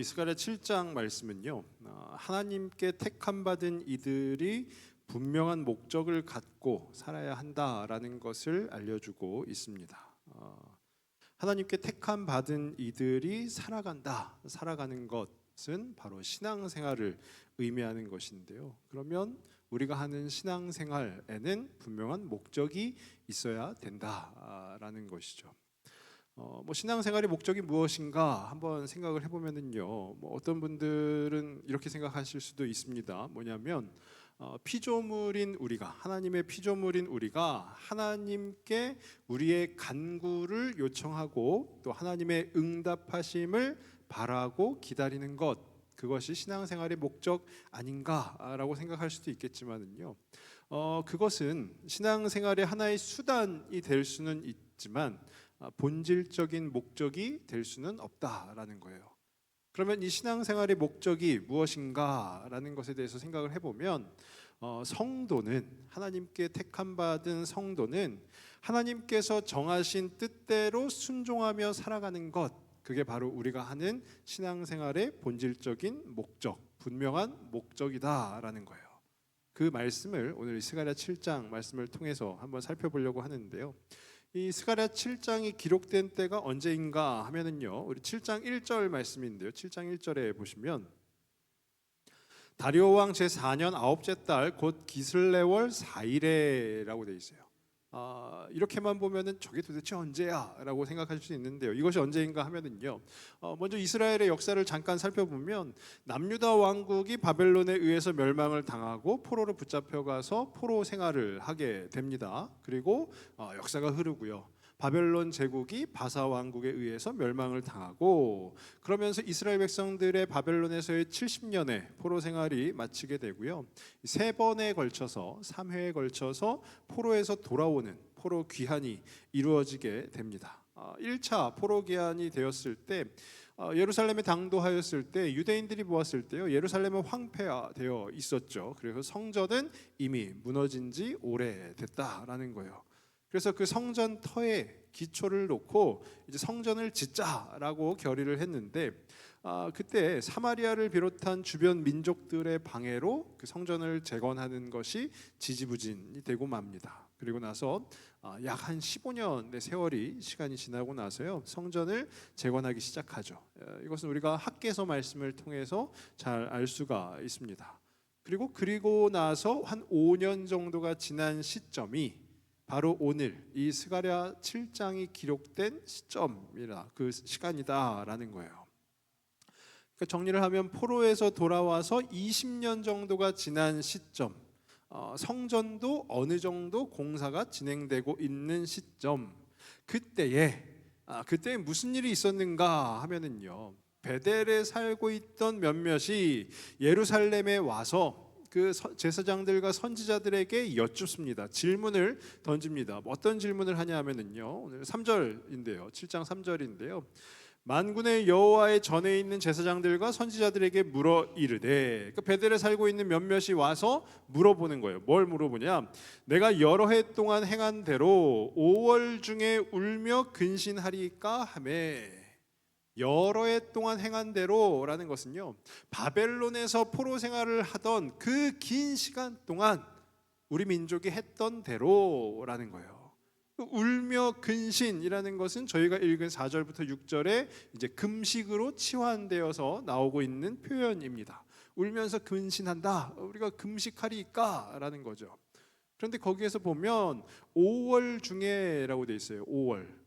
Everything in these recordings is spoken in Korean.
이 스가랴 7장 말씀은요, 하나님께 택함 받은 이들이 분명한 목적을 갖고 살아야 한다라는 것을 알려주고 있습니다. 하나님께 택함 받은 이들이 살아가는 것은 바로 신앙생활을 의미하는 것인데요. 그러면 우리가 하는 신앙생활에는 분명한 목적이 있어야 된다라는 것이죠. 신앙생활의 목적이 무엇인가 한번 생각을 해보면은요, 어떤 분들은 이렇게 생각하실 수도 있습니다. 뭐냐면 피조물인 우리가, 하나님의 피조물인 우리가 하나님께 우리의 간구를 요청하고 또 하나님의 응답하심을 바라고 기다리는 것, 그것이 신앙생활의 목적 아닌가라고 생각할 수도 있겠지만은요, 그것은 신앙생활의 하나의 수단이 될 수는 있지만 본질적인 목적이 될 수는 없다라는 거예요. 그러면 이 신앙생활의 목적이 무엇인가라는 것에 대해서 생각을 해보면 성도는, 하나님께 택함 받은 성도는 하나님께서 정하신 뜻대로 순종하며 살아가는 것, 그게 바로 우리가 하는 신앙생활의 본질적인 목적, 분명한 목적이다라는 거예요. 그 말씀을 오늘 스가랴 7장 말씀을 통해서 한번 살펴보려고 하는데요. 이 스가랴 7장이 기록된 때가 언제인가 하면은요, 우리 7장 1절 말씀인데요. 7장 1절에 보시면 다리오 왕 제4년 9째 달 곧 기슬레월 4일에라고 돼 있어요. 이렇게만 보면은 저게 도대체 언제야? 라고 생각하실 수 있는데요. 이것이 언제인가 하면은요, 먼저 이스라엘의 역사를 잠깐 살펴보면 남유다 왕국이 바벨론에 의해서 멸망을 당하고 포로로 붙잡혀가서 포로 생활을 하게 됩니다. 그리고 역사가 흐르고요, 바벨론 제국이 바사 왕국에 의해서 멸망을 당하고, 그러면서 이스라엘 백성들의 바벨론에서의 70년의 포로 생활이 마치게 되고요, 3번에 걸쳐서 3회에 걸쳐서 포로에서 돌아오는 포로 귀환이 이루어지게 됩니다. 1차 포로 귀환이 되었을 때 예루살렘에 당도하였을 때 유대인들이 보았을 때요, 예루살렘은 황폐화되어 있었죠. 그래서 성전은 이미 무너진 지 오래됐다라는 거예요. 그래서 그 성전 터에 기초를 놓고 이제 성전을 짓자라고 결의를 했는데, 그때 사마리아를 비롯한 주변 민족들의 방해로 그 성전을 재건하는 것이 지지부진이 되고 맙니다. 그리고 나서 약 한 15년의 세월이 시간이 지나고 나서요, 성전을 재건하기 시작하죠. 이것은 우리가 학개서 말씀을 통해서 잘 알 수가 있습니다. 그리고 나서 한 5년 정도가 지난 시점이 바로 오늘 이 스가랴 7장이 기록된 시점이라, 그 시간이다라는 거예요. 그러니까 정리를 하면 포로에서 돌아와서 20년 정도가 지난 시점, 성전도 어느 정도 공사가 진행되고 있는 시점, 그때에 무슨 일이 있었는가 하면은요, 베델에 살고 있던 몇몇이 예루살렘에 와서 그 제사장들과 선지자들에게 여쭙습니다. 질문을 던집니다. 어떤 질문을 하냐 하면은요, 오늘 3절인데요. 7장 3절인데요. 만군의 여호와의 전에 있는 제사장들과 선지자들에게 물어 이르되, 그 베델에 살고 있는 몇몇이 와서 물어보는 거예요. 뭘 물어보냐? 내가 여러 해 동안 행한 대로 5월 중에 울며 근신하리까 하매. 여러 해 동안 행한 대로라는 것은요, 바벨론에서 포로 생활을 하던 그 긴 시간 동안 우리 민족이 했던 대로라는 거예요. 울며 근신이라는 것은 저희가 읽은 4절부터 6절에 이제 금식으로 치환되어서 나오고 있는 표현입니다. 울면서 근신한다, 우리가 금식하리까라는 거죠. 그런데 거기에서 보면 5월 중에라고 돼 있어요. 5월.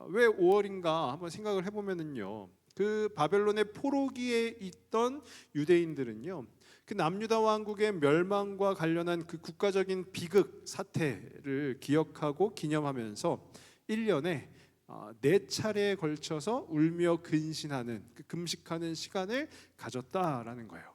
왜 5월인가 한번 생각을 해보면은요, 그 바벨론의 포로기에 있던 유대인들은요, 그 남유다 왕국의 멸망과 관련한 그 국가적인 비극 사태를 기억하고 기념하면서 1년에 4차례에 걸쳐서 울며 근신하는, 그 금식하는 시간을 가졌다라는 거예요.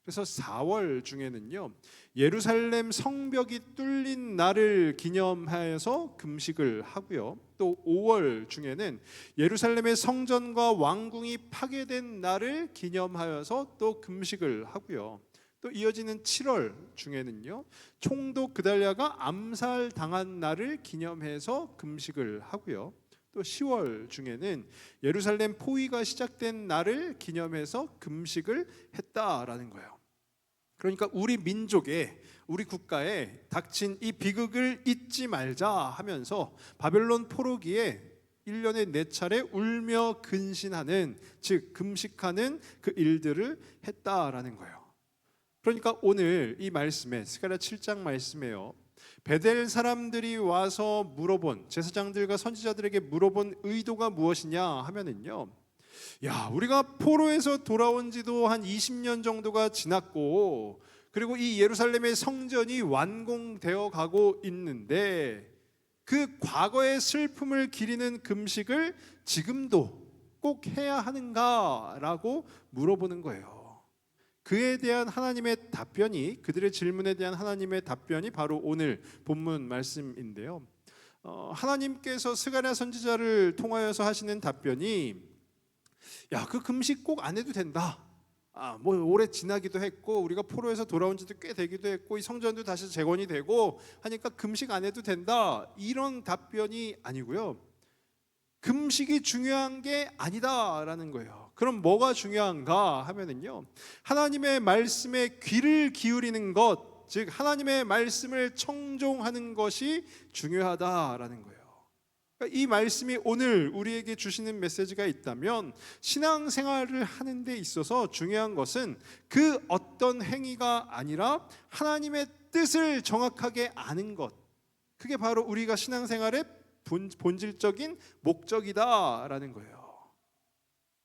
그래서 4월 중에는요, 예루살렘 성벽이 뚫린 날을 기념하여서 금식을 하고요, 또 5월 중에는 예루살렘의 성전과 왕궁이 파괴된 날을 기념하여서 또 금식을 하고요, 또 이어지는 7월 중에는요, 총독 그달랴가 암살당한 날을 기념해서 금식을 하고요, 또 10월 중에는 예루살렘 포위가 시작된 날을 기념해서 금식을 했다라는 거예요. 그러니까 우리 민족에, 우리 국가에 닥친 이 비극을 잊지 말자 하면서 바벨론 포로기에 1년에 4차례 울며 근신하는, 즉 금식하는 그 일들을 했다라는 거예요. 그러니까 오늘 이 말씀에, 스가랴 7장 말씀에요, 베델 사람들이 와서 물어본, 제사장들과 선지자들에게 물어본 의도가 무엇이냐 하면은요, 야, 우리가 포로에서 돌아온 지도 한 20년 정도가 지났고, 그리고 이 예루살렘의 성전이 완공되어 가고 있는데 그 과거의 슬픔을 기리는 금식을 지금도 꼭 해야 하는가라고 물어보는 거예요. 그에 대한 하나님의 답변이, 그들의 질문에 대한 하나님의 답변이 바로 오늘 본문 말씀인데요. 하나님께서 스가랴 선지자를 통하여서 하시는 답변이, 야, 그 금식 꼭 안 해도 된다. 뭐 오래 지나기도 했고 우리가 포로에서 돌아온 지도 꽤 되기도 했고 이 성전도 다시 재건이 되고 하니까 금식 안 해도 된다, 이런 답변이 아니고요. 금식이 중요한 게 아니다라는 거예요. 그럼 뭐가 중요한가 하면은요, 하나님의 말씀에 귀를 기울이는 것, 즉 하나님의 말씀을 청종하는 것이 중요하다라는 거예요. 이 말씀이 오늘 우리에게 주시는 메시지가 있다면, 신앙생활을 하는 데 있어서 중요한 것은 그 어떤 행위가 아니라 하나님의 뜻을 정확하게 아는 것, 그게 바로 우리가 신앙생활의 본질적인 목적이다라는 거예요.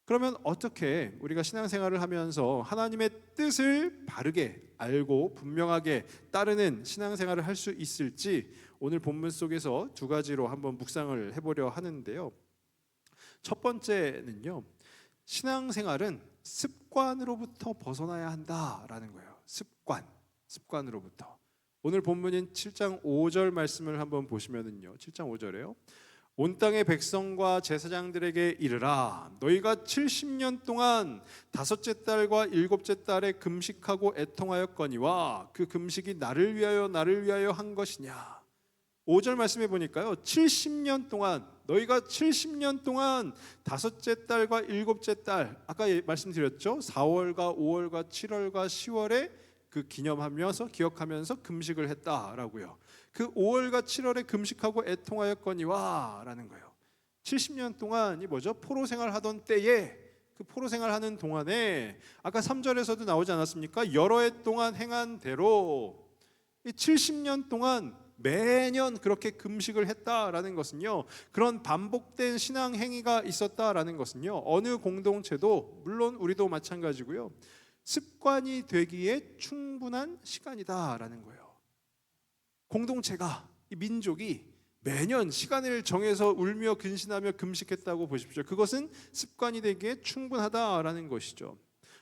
그러면 어떻게 우리가 신앙생활을 하면서 하나님의 뜻을 바르게 알고 분명하게 따르는 신앙생활을 할 수 있을지, 오늘 본문 속에서 두 가지로 한번 묵상을 해보려 하는데요. 첫 번째는요, 신앙생활은 습관으로부터 벗어나야 한다라는 거예요. 습관으로부터. 오늘 본문인 7장 5절 말씀을 한번 보시면은요, 7장 5절에요, 온 땅의 백성과 제사장들에게 이르라, 너희가 70년 동안 다섯째 달과 일곱째 달에 금식하고 애통하였거니와 그 금식이 나를 위하여 한 것이냐. 5절 말씀해 보니까요, 70년 동안, 너희가 70년 동안 다섯째 달과 일곱째 달, 아까 말씀드렸죠, 4월과 5월과 7월과 10월에 그 기억하면서 금식을 했다라고요. 그 5월과 7월에 금식하고 애통하였거니와 라는 거예요. 70년 동안이 뭐죠? 포로 생활하던 때에, 그 포로 생활하는 동안에 아까 3절에서도 나오지 않았습니까? 여러 해 동안 행한 대로 이 70년 동안 매년 그렇게 금식을 했다라는 것은요, 그런 반복된 신앙 행위가 있었다라는 것은요, 어느 공동체도, 물론 우리도 마찬가지고요, 습관이 되기에 충분한 시간이다라는 거예요. 공동체가, 이 민족이 매년 시간을 정해서 울며 근신하며 금식했다고 보십시오. 그것은 습관이 되기에 충분하다라는 것이죠.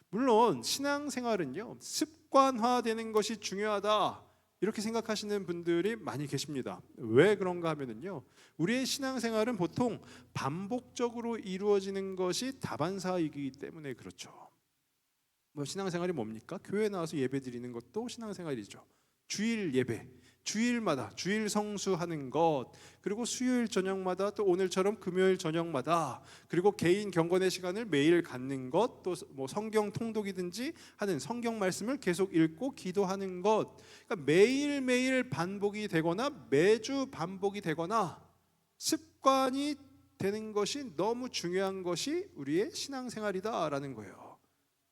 물론 신앙생활은요, 습관화되는 것이 중요하다, 이렇게 생각하시는 분들이 많이 계십니다. 왜 그런가 하면은요, 우리의 신앙생활은 보통 반복적으로 이루어지는 것이 다반사이기 때문에 그렇죠. 뭐 신앙생활이 뭡니까? 교회 나와서 예배 드리는 것도 신앙생활이죠. 주일 예배, 주일마다 주일 성수하는 것, 그리고 수요일 저녁마다, 또 오늘처럼 금요일 저녁마다, 그리고 개인 경건의 시간을 매일 갖는 것, 또 뭐 성경 통독이든지 하는 성경 말씀을 계속 읽고 기도하는 것, 그러니까 매일매일 반복이 되거나 매주 반복이 되거나 습관이 되는 것이 너무 중요한 것이 우리의 신앙생활이다라는 거예요.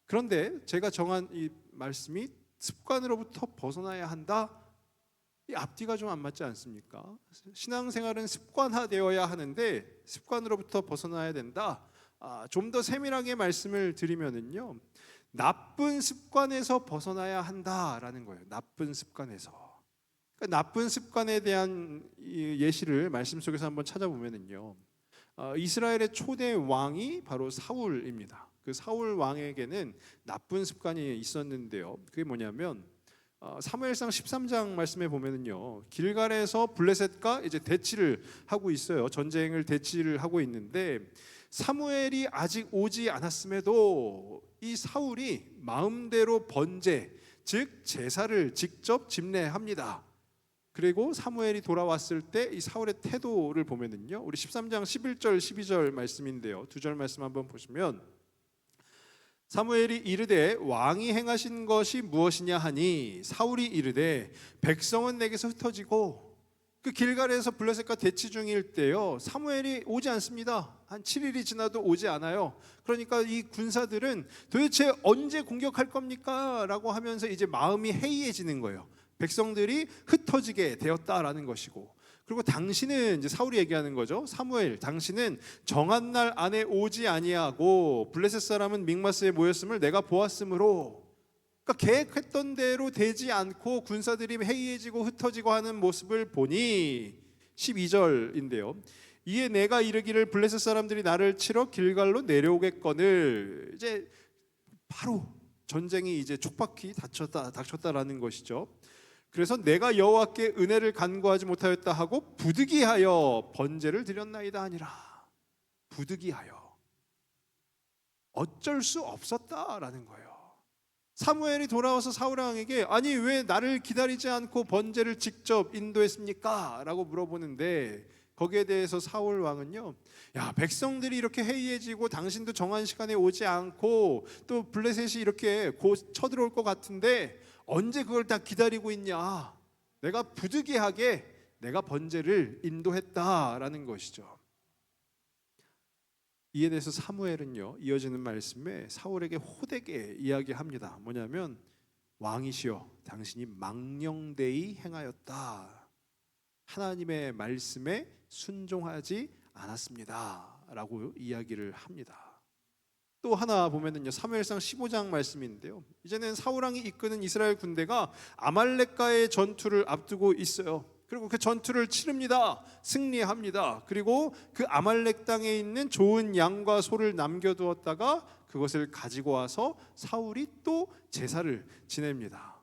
그런데 제가 정한 이 말씀이 습관으로부터 벗어나야 한다, 이 앞뒤가 좀 안 맞지 않습니까? 신앙생활은 습관화되어야 하는데 습관으로부터 벗어나야 된다. 좀 더 세밀하게 말씀을 드리면은요, 나쁜 습관에서 벗어나야 한다라는 거예요. 나쁜 습관에서. 그러니까 나쁜 습관에 대한 예시를 말씀 속에서 한번 찾아보면은요, 이스라엘의 초대 왕이 바로 사울입니다. 그 사울 왕에게는 나쁜 습관이 있었는데요. 그게 뭐냐면 사무엘상 13장 말씀에 보면은요, 길갈에서 블레셋과 이제 대치를 하고 있어요. 전쟁을 대치를 하고 있는데 사무엘이 아직 오지 않았음에도 이 사울이 마음대로 번제, 즉 제사를 직접 집례합니다. 그리고 사무엘이 돌아왔을 때 이 사울의 태도를 보면은요, 우리 13장 11절 12절 말씀인데요, 두 절 말씀 한번 보시면, 사무엘이 이르되 왕이 행하신 것이 무엇이냐 하니 사울이 이르되 백성은 내게서 흩어지고, 그 길갈에서 블레셋과 대치 중일 때요, 사무엘이 오지 않습니다. 한 7일이 지나도 오지 않아요. 그러니까 이 군사들은 도대체 언제 공격할 겁니까? 라고 하면서 이제 마음이 해이해지는 거예요. 백성들이 흩어지게 되었다라는 것이고, 그리고 당신은, 이제 사울이 얘기하는 거죠, 사무엘, 당신은 정한 날 안에 오지 아니하고 블레셋 사람은 믹마스에 모였음을 내가 보았으므로, 그러니까 계획했던 대로 되지 않고 군사들이 해이해지고 흩어지고 하는 모습을 보니, 12절인데요, 이에 내가 이르기를 블레셋 사람들이 나를 치러 길갈로 내려오겠거늘, 이제 바로 전쟁이 이제 촉박히 닥쳤다라는 것이죠. 그래서 내가 여호와께 은혜를 간구하지 못하였다 하고 부득이하여 번제를 드렸나이다 하니라. 부득이하여, 어쩔 수 없었다라는 거예요. 사무엘이 돌아와서 사울 왕에게 아니 왜 나를 기다리지 않고 번제를 직접 인도했습니까? 라고 물어보는데, 거기에 대해서 사울 왕은요, 야, 백성들이 이렇게 해이해지고 당신도 정한 시간에 오지 않고 또 블레셋이 이렇게 곧 쳐들어올 것 같은데 언제 그걸 다 기다리고 있냐? 내가 부득이하게 내가 번제를 인도했다라는 것이죠. 이에 대해서 사무엘은요, 이어지는 말씀에 사울에게 호되게 이야기합니다. 뭐냐면, 왕이시여 당신이 망령되이 행하였다. 하나님의 말씀에 순종하지 않았습니다 라고 이야기를 합니다. 또 하나 보면은요, 사무엘상 15장 말씀인데요, 이제는 사울 왕이 이끄는 이스라엘 군대가 아말렉과의 전투를 앞두고 있어요. 그리고 그 전투를 치릅니다. 승리합니다. 그리고 그 아말렉 땅에 있는 좋은 양과 소를 남겨두었다가 그것을 가지고 와서 사울이 또 제사를 지냅니다.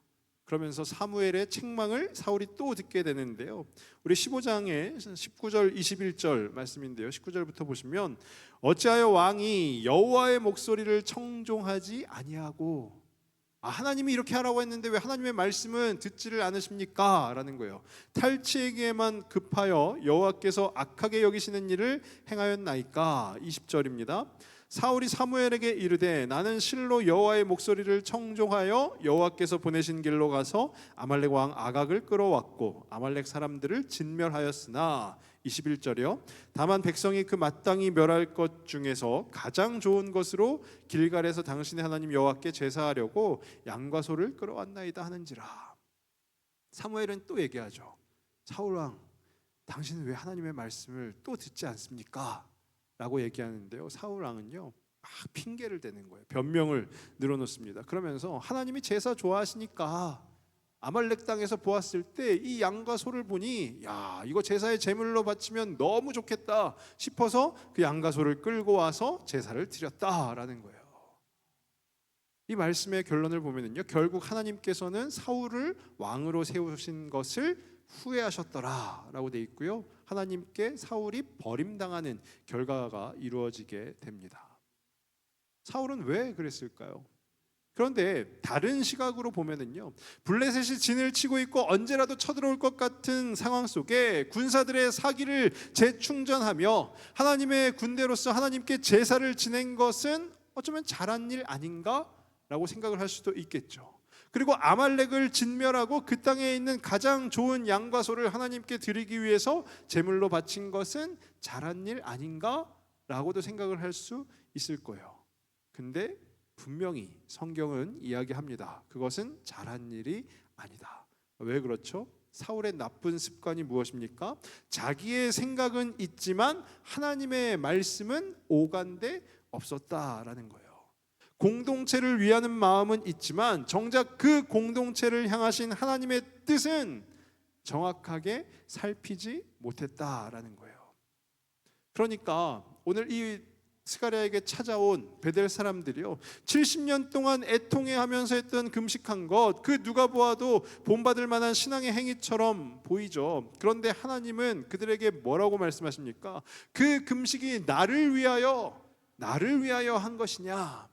그러면서 사무엘의 책망을 사울이 또 듣게 되는데요, 우리 15장의 19절 21절 말씀인데요, 19절부터 보시면, 어찌하여 왕이 여호와의 목소리를 청종하지 아니하고, 하나님이 이렇게 하라고 했는데 왜 하나님의 말씀은 듣지를 않으십니까? 라는 거예요. 탈취에게만 급하여 여호와께서 악하게 여기시는 일을 행하였나이까? 20절입니다. 사울이 사무엘에게 이르되 나는 실로 여호와의 목소리를 청종하여 여호와께서 보내신 길로 가서 아말렉 왕 아각을 끌어왔고 아말렉 사람들을 진멸하였으나, 21절이요, 다만 백성이 그 마땅히 멸할 것 중에서 가장 좋은 것으로 길갈에서 당신의 하나님 여호와께 제사하려고 양과 소를 끌어왔나이다 하는지라. 사무엘은 또 얘기하죠. 사울 왕, 당신은 왜 하나님의 말씀을 또 듣지 않습니까? 라고 얘기하는데요, 사울 왕은요 막 핑계를 대는 거예요. 변명을 늘어놓습니다. 그러면서 하나님이 제사 좋아하시니까 아말렉 땅에서 보았을 때 이 양과 소를 보니, 야, 이거 제사의 제물로 바치면 너무 좋겠다 싶어서 그 양과 소를 끌고 와서 제사를 드렸다라는 거예요. 이 말씀의 결론을 보면은요, 결국 하나님께서는 사울을 왕으로 세우신 것을 후회하셨더라라고 돼 있고요, 하나님께 사울이 버림당하는 결과가 이루어지게 됩니다. 사울은 왜 그랬을까요? 그런데 다른 시각으로 보면은요, 블레셋이 진을 치고 있고 언제라도 쳐들어올 것 같은 상황 속에 군사들의 사기를 재충전하며 하나님의 군대로서 하나님께 제사를 지낸 것은 어쩌면 잘한 일 아닌가라고 생각을 할 수도 있겠죠. 그리고 아말렉을 진멸하고 그 땅에 있는 가장 좋은 양과 소를 하나님께 드리기 위해서 제물로 바친 것은 잘한 일 아닌가라고도 생각을 할 수 있을 거예요. 근데 분명히 성경은 이야기합니다. 그것은 잘한 일이 아니다. 왜 그렇죠? 사울의 나쁜 습관이 무엇입니까? 자기의 생각은 있지만 하나님의 말씀은 오간데 없었다라는 거예요. 공동체를 위하는 마음은 있지만 정작 그 공동체를 향하신 하나님의 뜻은 정확하게 살피지 못했다라는 거예요. 그러니까 오늘 이 스가랴에게 찾아온 베델 사람들이요, 70년 동안 애통해하면서 했던 금식한 것, 그 누가 보아도 본받을 만한 신앙의 행위처럼 보이죠. 그런데 하나님은 그들에게 뭐라고 말씀하십니까? 그 금식이 나를 위하여 한 것이냐?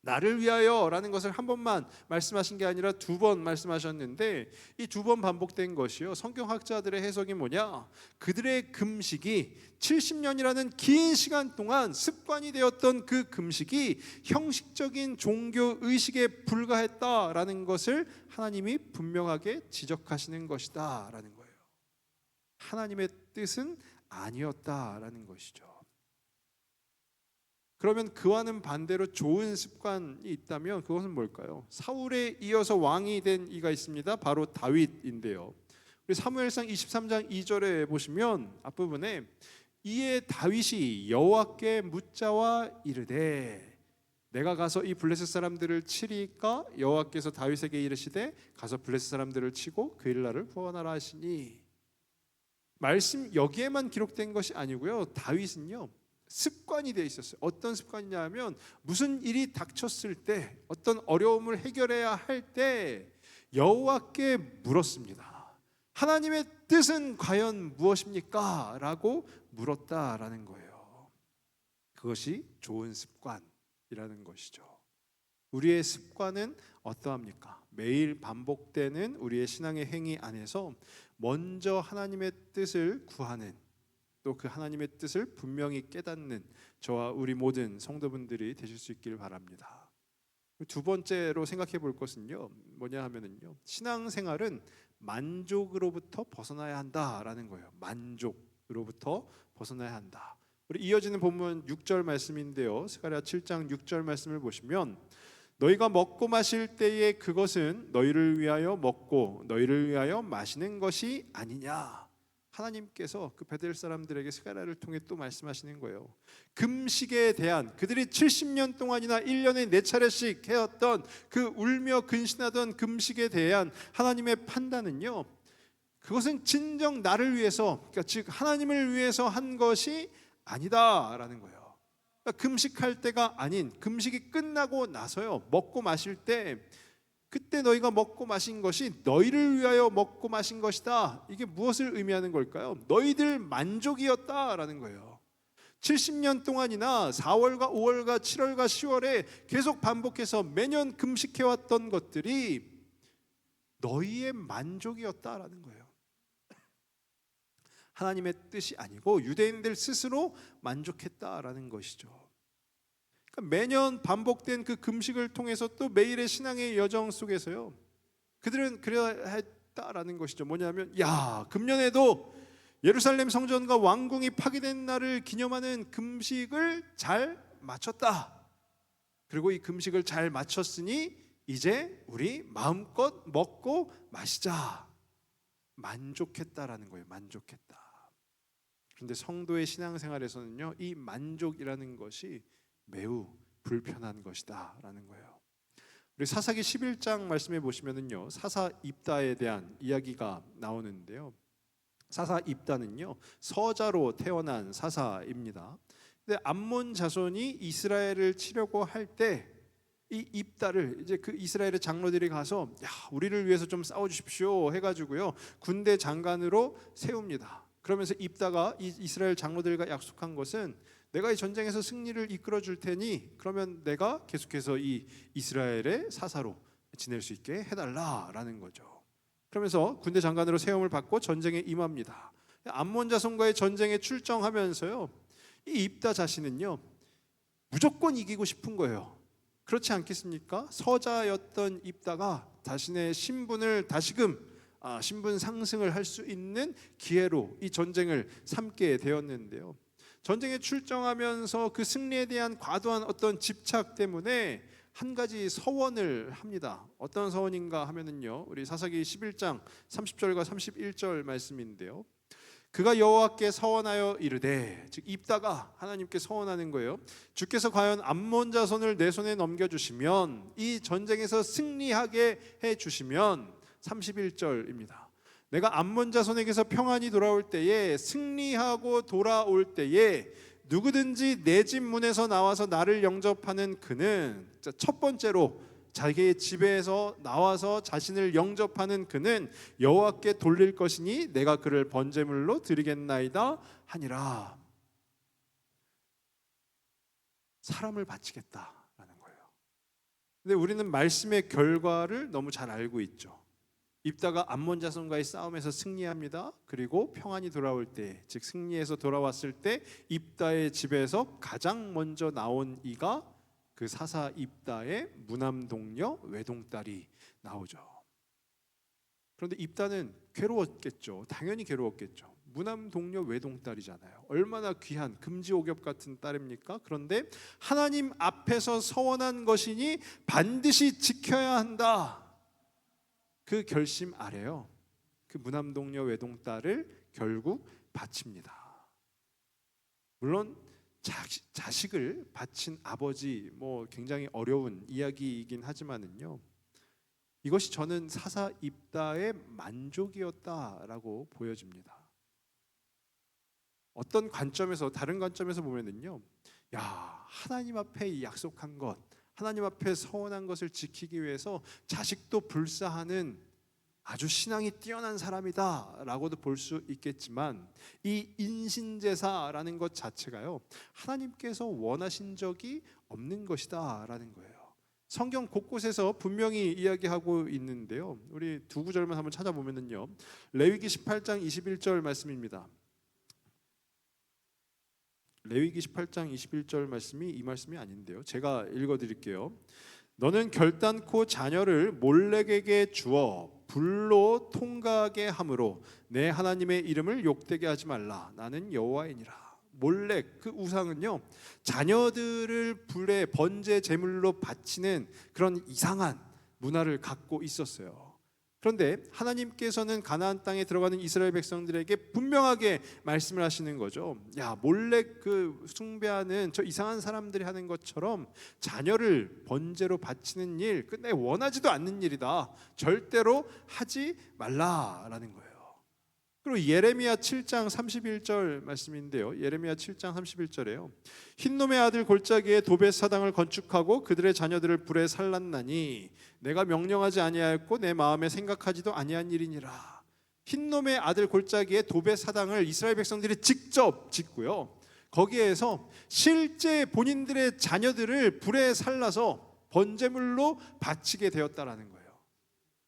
나를 위하여라는 것을 한 번만 말씀하신 게 아니라 두 번 말씀하셨는데, 이 두 번 반복된 것이요, 성경학자들의 해석이 뭐냐, 그들의 금식이 70년이라는 긴 시간 동안 습관이 되었던 그 금식이 형식적인 종교 의식에 불과했다라는 것을 하나님이 분명하게 지적하시는 것이다 라는 거예요. 하나님의 뜻은 아니었다라는 것이죠. 그러면 그와는 반대로 좋은 습관이 있다면 그것은 뭘까요? 사울에 이어서 왕이 된 이가 있습니다. 바로 다윗인데요. 우리 사무엘상 23장 2절에 보시면 앞부분에 이에 다윗이 여호와께 묻자와 이르되 내가 가서 이 블레셋 사람들을 치리까? 여호와께서 다윗에게 이르시되 가서 블레셋 사람들을 치고 그 일날을 구원하라 하시니, 말씀 여기에만 기록된 것이 아니고요, 다윗은요 습관이 되어 있었어요. 어떤 습관이냐 하면 무슨 일이 닥쳤을 때, 어떤 어려움을 해결해야 할 때 여호와께 물었습니다. 하나님의 뜻은 과연 무엇입니까? 라고 물었다라는 거예요. 그것이 좋은 습관이라는 것이죠. 우리의 습관은 어떠합니까? 매일 반복되는 우리의 신앙의 행위 안에서 먼저 하나님의 뜻을 구하는, 또 그 하나님의 뜻을 분명히 깨닫는 저와 우리 모든 성도분들이 되실 수 있기를 바랍니다. 두 번째로 생각해 볼 것은요, 뭐냐 하면은요, 신앙생활은 만족으로부터 벗어나야 한다라는 거예요. 만족으로부터 벗어나야 한다. 우리 이어지는 본문 6절 말씀인데요, 스가랴 7장 6절 말씀을 보시면 너희가 먹고 마실 때에 그것은 너희를 위하여 먹고 너희를 위하여 마시는 것이 아니냐. 하나님께서 그 베델 사람들에게 스가랴를 통해 또 말씀하시는 거예요. 금식에 대한, 그들이 70년 동안이나 1년에 4차례씩 해왔던 그 울며 근신하던 금식에 대한 하나님의 판단은요, 그것은 진정 나를 위해서, 그러니까 즉 하나님을 위해서 한 것이 아니다라는 거예요. 그러니까 금식할 때가 아닌, 금식이 끝나고 나서요, 먹고 마실 때, 그때 너희가 먹고 마신 것이 너희를 위하여 먹고 마신 것이다. 이게 무엇을 의미하는 걸까요? 너희들 만족이었다라는 거예요. 70년 동안이나 4월과 5월과 7월과 10월에 계속 반복해서 매년 금식해왔던 것들이 너희의 만족이었다라는 거예요. 하나님의 뜻이 아니고 유대인들 스스로 만족했다라는 것이죠. 그러니까 매년 반복된 그 금식을 통해서 또 매일의 신앙의 여정 속에서요, 그들은 그래야 했다라는 것이죠. 뭐냐면, 야, 금년에도 예루살렘 성전과 왕궁이 파괴된 날을 기념하는 금식을 잘 마쳤다. 그리고 이 금식을 잘 마쳤으니 이제 우리 마음껏 먹고 마시자. 만족했다라는 거예요. 만족했다. 그런데 성도의 신앙생활에서는요, 이 만족이라는 것이 매우 불편한 것이다 라는 거예요. 우리 사사기 11장 말씀해 보시면은요, 사사 입다에 대한 이야기가 나오는데요, 사사 입다는요 서자로 태어난 사사입니다. 근데 암몬 자손이 이스라엘을 치려고 할 때 이 입다를, 이제 그 이스라엘의 장로들이 가서 야, 우리를 위해서 좀 싸워 주십시오 해가지고요 군대 장관으로 세웁니다. 그러면서 입다가 이스라엘 장로들과 약속한 것은, 내가 이 전쟁에서 승리를 이끌어 줄 테니 그러면 내가 계속해서 이 이스라엘의 사사로 지낼 수 있게 해달라라는 거죠. 그러면서 군대 장관으로 세움을 받고 전쟁에 임합니다. 암몬 자손과의 전쟁에 출정하면서요, 이 입다 자신은요 무조건 이기고 싶은 거예요. 그렇지 않겠습니까? 서자였던 입다가 자신의 신분을 다시금 신분 상승을 할 수 있는 기회로 이 전쟁을 삼게 되었는데요, 전쟁에 출정하면서 그 승리에 대한 과도한 어떤 집착 때문에 한 가지 서원을 합니다. 어떤 서원인가 하면은요, 우리 사사기 11장 30절과 31절 말씀인데요, 그가 여호와께 서원하여 이르되, 즉 입다가 하나님께 서원하는 거예요. 주께서 과연 암몬 자손을 내 손에 넘겨주시면, 이 전쟁에서 승리하게 해주시면, 31절입니다. 내가 암몬 자손에게서 평안히 돌아올 때에, 승리하고 돌아올 때에 누구든지 내 집 문에서 나와서 나를 영접하는 그는, 첫 번째로 자기의 집에서 나와서 자신을 영접하는 그는 여호와께 돌릴 것이니 내가 그를 번제물로 드리겠나이다 하니라. 사람을 바치겠다라는 거예요. 근데 우리는 말씀의 결과를 너무 잘 알고 있죠. 입다가 암몬 자손과의 싸움에서 승리합니다. 그리고 평안이 돌아올 때, 즉 승리해서 돌아왔을 때 입다의 집에서 가장 먼저 나온 이가 그 사사 입다의 무남 동료 외동딸이 나오죠. 그런데 입다는 괴로웠겠죠. 당연히 괴로웠겠죠. 무남 동료 외동딸이잖아요. 얼마나 귀한 금지옥엽 같은 딸입니까? 그런데 하나님 앞에서 서원한 것이니 반드시 지켜야 한다. 그 결심 아래요, 그 무남 동료 외동딸을 결국 바칩니다. 물론 자식을 바친 아버지, 굉장히 어려운 이야기이긴 하지만은요, 이것이 저는 사사 입다의 만족이었다라고 보여집니다. 어떤 관점에서, 다른 관점에서 보면은요, 야, 하나님 앞에 약속한 것, 하나님 앞에 서원한 것을 지키기 위해서 자식도 불사하는 아주 신앙이 뛰어난 사람이다 라고도 볼 수 있겠지만, 이 인신제사라는 것 자체가요, 하나님께서 원하신 적이 없는 것이다 라는 거예요. 성경 곳곳에서 분명히 이야기하고 있는데요, 우리 두 구절만 한번 찾아보면은요, 레위기 18장 21절 말씀입니다. 레위기 18장 21절 말씀이 이 말씀이 아닌데요, 제가 읽어드릴게요. 너는 결단코 자녀를 몰렉에게 주어 불로 통과하게 함으로 내 하나님의 이름을 욕되게 하지 말라. 나는 여호와이니라. 몰렉, 그 우상은요, 자녀들을 불에 번제 제물로 바치는 그런 이상한 문화를 갖고 있었어요. 그런데 하나님께서는 가나안 땅에 들어가는 이스라엘 백성들에게 분명하게 말씀을 하시는 거죠. 야, 몰렉 그 숭배하는 저 이상한 사람들이 하는 것처럼 자녀를 번제로 바치는 일, 끝내 원하지도 않는 일이다. 절대로 하지 말라라는 거예요. 그리고 예레미야 7장 31절 말씀인데요, 예레미야 7장 31절에요. 흰놈의 아들 골짜기에 도벳 사당을 건축하고 그들의 자녀들을 불에 살랐나니 내가 명령하지 아니하였고 내 마음에 생각하지도 아니한 일이니라. 흰놈의 아들 골짜기에 도벳 사당을 이스라엘 백성들이 직접 짓고요, 거기에서 실제 본인들의 자녀들을 불에 살라서 번제물로 바치게 되었다라는 거예요.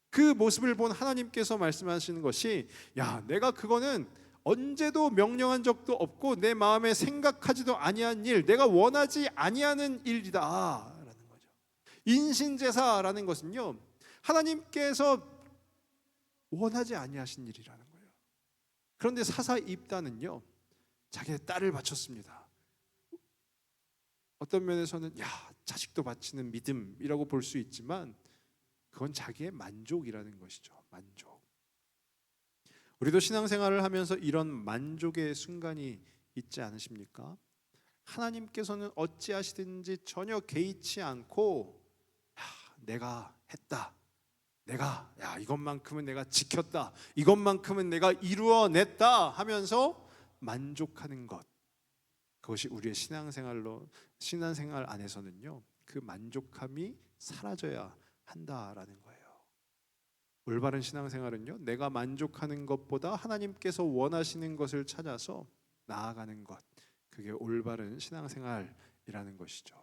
그 모습을 본 하나님께서 말씀하시는 것이, 야, 내가 그거는 언제도 명령한 적도 없고 내 마음에 생각하지도 아니한 일, 내가 원하지 아니하는 일이다라는 거죠. 인신제사라는 것은요, 하나님께서 원하지 아니하신 일이라는 거예요. 그런데 사사 입다는요, 자기의 딸을 바쳤습니다. 어떤 면에서는 야, 자식도 바치는 믿음이라고 볼 수 있지만 그건 자기의 만족이라는 것이죠. 만족. 우리도 신앙생활을 하면서 이런 만족의 순간이 있지 않으십니까? 하나님께서는 어찌하시든지 전혀 개의치 않고, 야, 내가 했다, 내가 이것만큼은 내가 지켰다, 이것만큼은 내가 이루어냈다 하면서 만족하는 것, 그것이 우리의 신앙생활 안에서는요, 그 만족함이 사라져야 한다라는 거예요. 올바른 신앙생활은요, 내가 만족하는 것보다 하나님께서 원하시는 것을 찾아서 나아가는 것, 그게 올바른 신앙생활이라는 것이죠.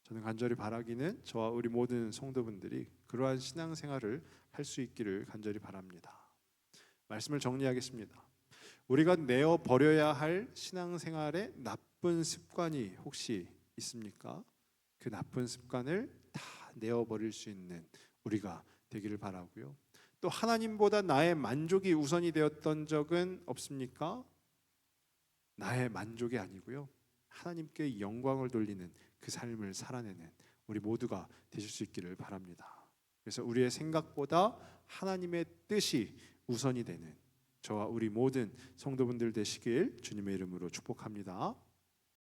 저는 간절히 바라기는 저와 우리 모든 성도분들이 그러한 신앙생활을 할 수 있기를 간절히 바랍니다. 말씀을 정리하겠습니다. 우리가 내어 버려야 할 신앙생활의 나쁜 습관이 혹시 있습니까? 그 나쁜 습관을 다 내어버릴 수 있는 우리가 되기를 바라고요. 또 하나님보다 나의 만족이 우선이 되었던 적은 없습니까? 나의 만족이 아니고요, 하나님께 영광을 돌리는 그 삶을 살아내는 우리 모두가 되실 수 있기를 바랍니다. 그래서 우리의 생각보다 하나님의 뜻이 우선이 되는 저와 우리 모든 성도분들 되시길 주님의 이름으로 축복합니다.